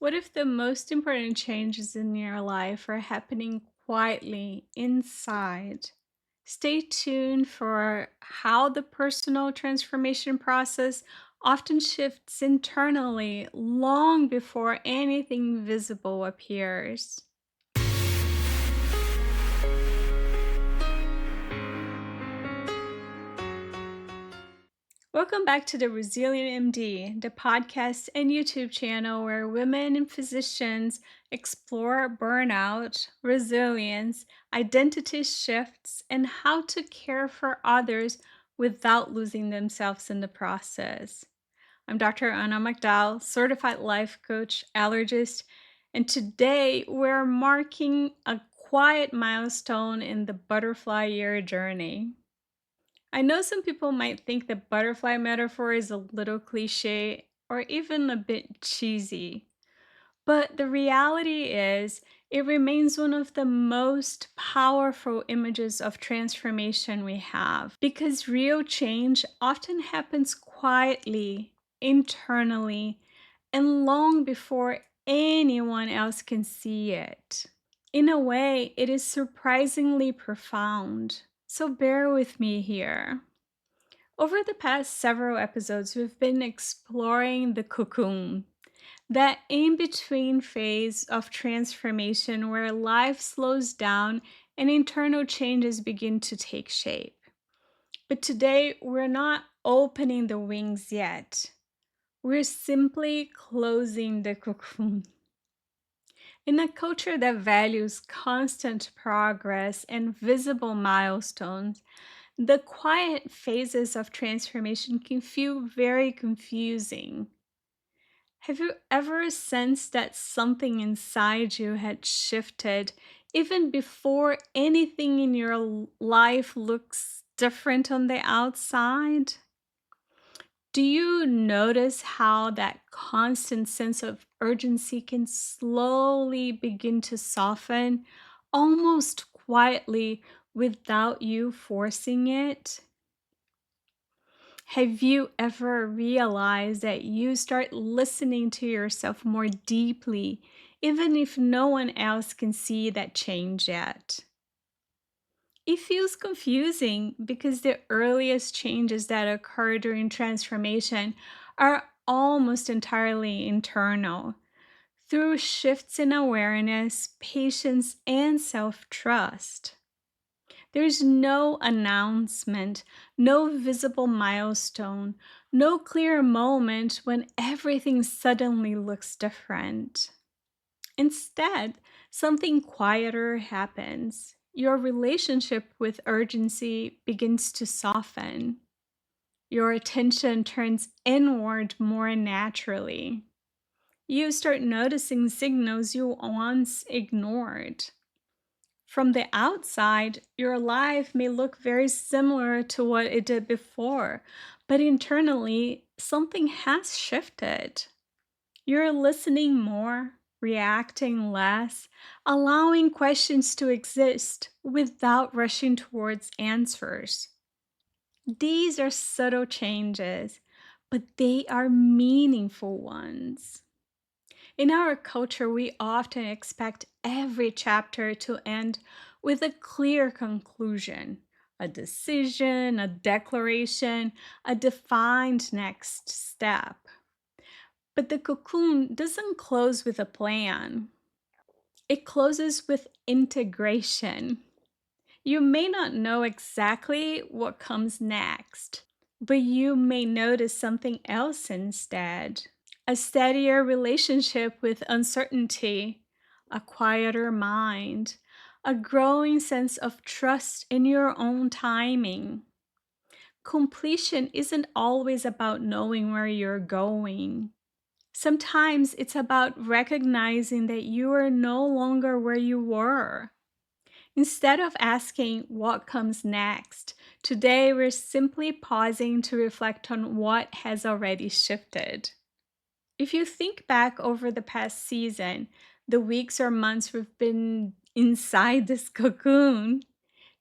What if the most important changes in your life are happening quietly inside? Stay tuned for how the personal transformation process often shifts internally long before anything visible appears. Welcome back to the Resilient MD, the podcast and YouTube channel where women and physicians explore burnout, resilience, identity shifts, and how to care for others without losing themselves in the process. I'm Dr. Anna McDowell, certified life coach, allergist, and today we're marking a quiet milestone in the butterfly year journey. I know some people might think the butterfly metaphor is a little cliche or even a bit cheesy, but the reality is it remains one of the most powerful images of transformation we have because real change often happens quietly, internally, and long before anyone else can see it. In a way, it is surprisingly profound. So bear with me here. Over the past several episodes, we've been exploring the cocoon, that in between phase of transformation where life slows down and internal changes begin to take shape. But today, we're not opening the wings yet. We're simply closing the cocoon. In a culture that values constant progress and visible milestones, the quiet phases of transformation can feel very confusing. Have you ever sensed that something inside you had shifted even before anything in your life looks different on the outside? Do you notice how that constant sense of urgency can slowly begin to soften, almost quietly, without you forcing it? Have you ever realized that you start listening to yourself more deeply, even if no one else can see that change yet? It feels confusing because the earliest changes that occur during transformation are almost entirely internal through shifts in awareness, patience, and self trust. There's no announcement, no visible milestone, no clear moment when everything suddenly looks different. Instead, something quieter happens. Your relationship with urgency begins to soften. Your attention turns inward more naturally. You start noticing signals you once ignored. From the outside, your life may look very similar to what it did before, but internally, something has shifted. You're listening more, reacting less, allowing questions to exist without rushing towards answers. These are subtle changes, but they are meaningful ones. In our culture, we often expect every chapter to end with a clear conclusion, a decision, a declaration, a defined next step. But the cocoon doesn't close with a plan, it closes with integration. You may not know exactly what comes next, but you may notice something else instead. A steadier relationship with uncertainty, a quieter mind, a growing sense of trust in your own timing. Completion isn't always about knowing where you're going. Sometimes it's about recognizing that you are no longer where you were. Instead of asking what comes next, today we're simply pausing to reflect on what has already shifted. If you think back over the past season, the weeks or months we've been inside this cocoon,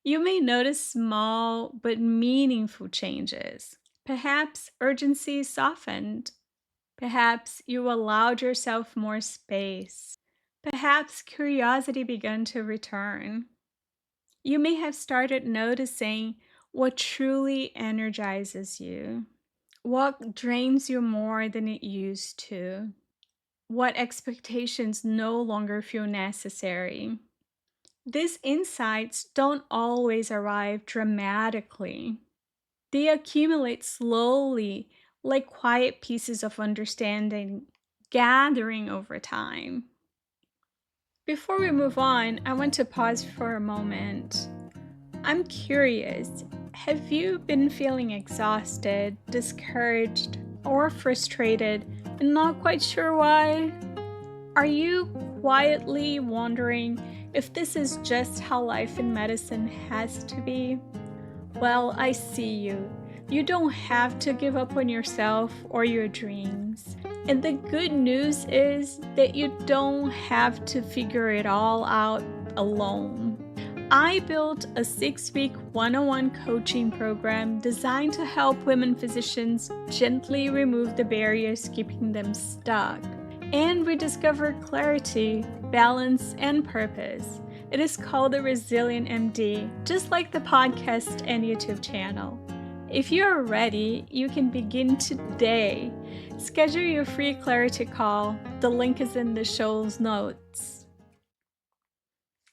you may notice small but meaningful changes. Perhaps urgency softened, Perhaps you allowed yourself more space. Perhaps curiosity began to return. You may have started noticing what truly energizes you, what drains you more than it used to, what expectations no longer feel necessary. These insights don't always arrive dramatically. They accumulate slowly, like quiet pieces of understanding gathering over time. Before we move on, I want to pause for a moment. I'm curious, have you been feeling exhausted, discouraged, or frustrated and not quite sure why? Are you quietly wondering if this is just how life in medicine has to be? Well, I see you. You don't have to give up on yourself or your dreams. And the good news is that you don't have to figure it all out alone. I built a 6-week one-on-one coaching program designed to help women physicians gently remove the barriers keeping them stuck and rediscover clarity, balance, and purpose. It is called the Resilient MD, just like the podcast and YouTube channel. If you are ready, you can begin today. Schedule your free clarity call. The link is in the show's notes.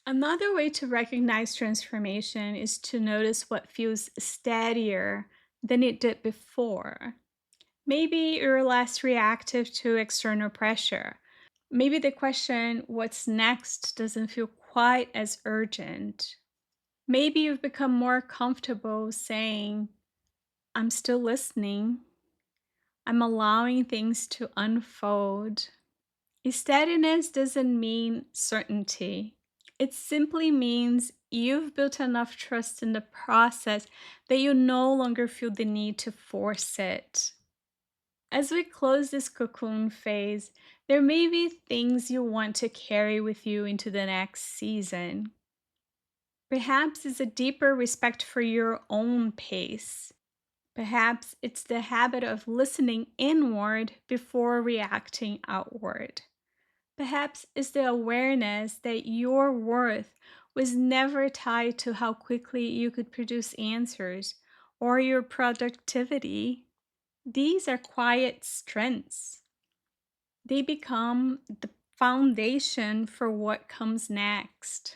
Another way to recognize transformation is to notice what feels steadier than it did before. Maybe you're less reactive to external pressure. Maybe the question, what's next, doesn't feel quite as urgent. Maybe you've become more comfortable saying, I'm still listening. I'm allowing things to unfold. Steadiness doesn't mean certainty. It simply means you've built enough trust in the process that you no longer feel the need to force it. As we close this cocoon phase, there may be things you want to carry with you into the next season. Perhaps it's a deeper respect for your own pace. Perhaps it's the habit of listening inward before reacting outward. Perhaps it's the awareness that your worth was never tied to how quickly you could produce answers or your productivity. These are quiet strengths. They become the foundation for what comes next.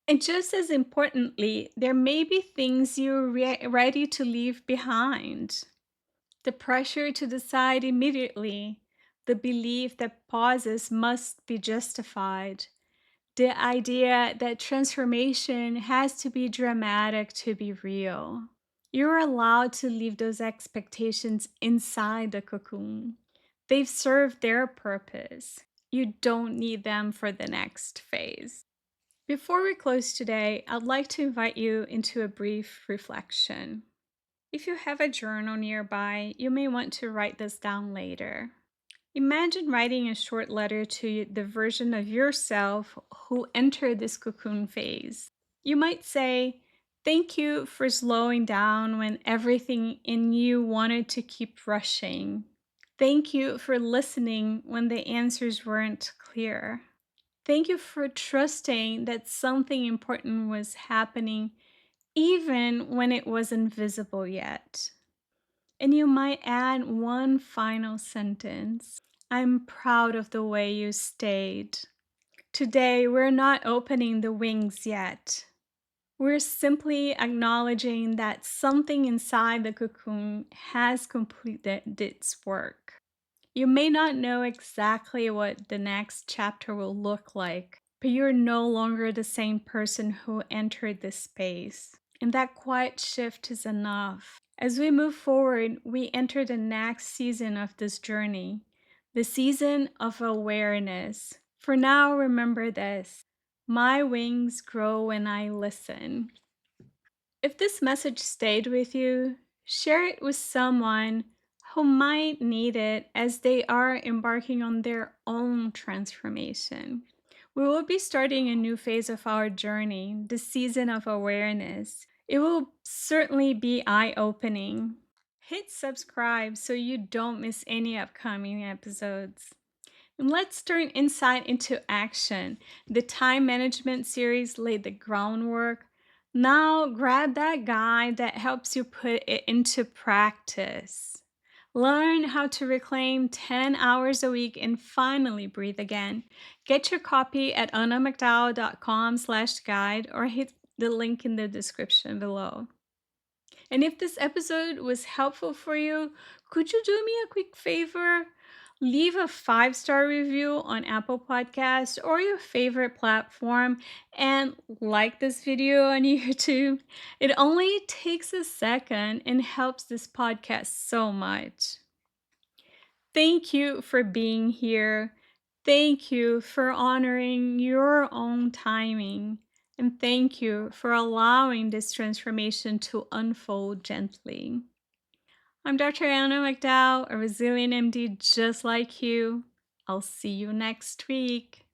And just as importantly, there may be things you're ready to leave behind. The pressure to decide immediately, the belief that pauses must be justified, the idea that transformation has to be dramatic to be real. You're allowed to leave those expectations inside the cocoon. They've served their purpose. You don't need them for the next phase. Before we close today, I'd like to invite you into a brief reflection. If you have a journal nearby, you may want to write this down later. Imagine writing a short letter to the version of yourself who entered this cocoon phase. You might say, thank you for slowing down when everything in you wanted to keep rushing. Thank you for listening when the answers weren't clear. Thank you for trusting that something important was happening even when it wasn't visible yet. And you might add one final sentence. I'm proud of the way you stayed. Today, we're not opening the wings yet. We're simply acknowledging that something inside the cocoon has completed its work. You may not know exactly what the next chapter will look like, but you're no longer the same person who entered this space. And that quiet shift is enough. As we move forward, we enter the next season of this journey, the season of awareness. For now, remember this: my wings grow when I listen. If this message stayed with you, share it with someone who might need it as they are embarking on their own transformation. We will be starting a new phase of our journey, the season of awareness. It will certainly be eye-opening. Hit subscribe so you don't miss any upcoming episodes. And let's turn insight into action. The time management series laid the groundwork. Now grab that guide that helps you put it into practice. Learn how to reclaim 10 hours a week and finally breathe again. Get your copy at annamcdowell.com/guide or hit the link in the description below. And if this episode was helpful for you, could you do me a quick favor? Leave a 5-star review on Apple Podcasts or your favorite platform and like this video on YouTube. It only takes a second and helps this podcast so much. Thank you for being here. Thank you for honoring your own timing. And thank you for allowing this transformation to unfold gently. I'm Dr. Anna McDowell, a resilient MD just like you. I'll see you next week.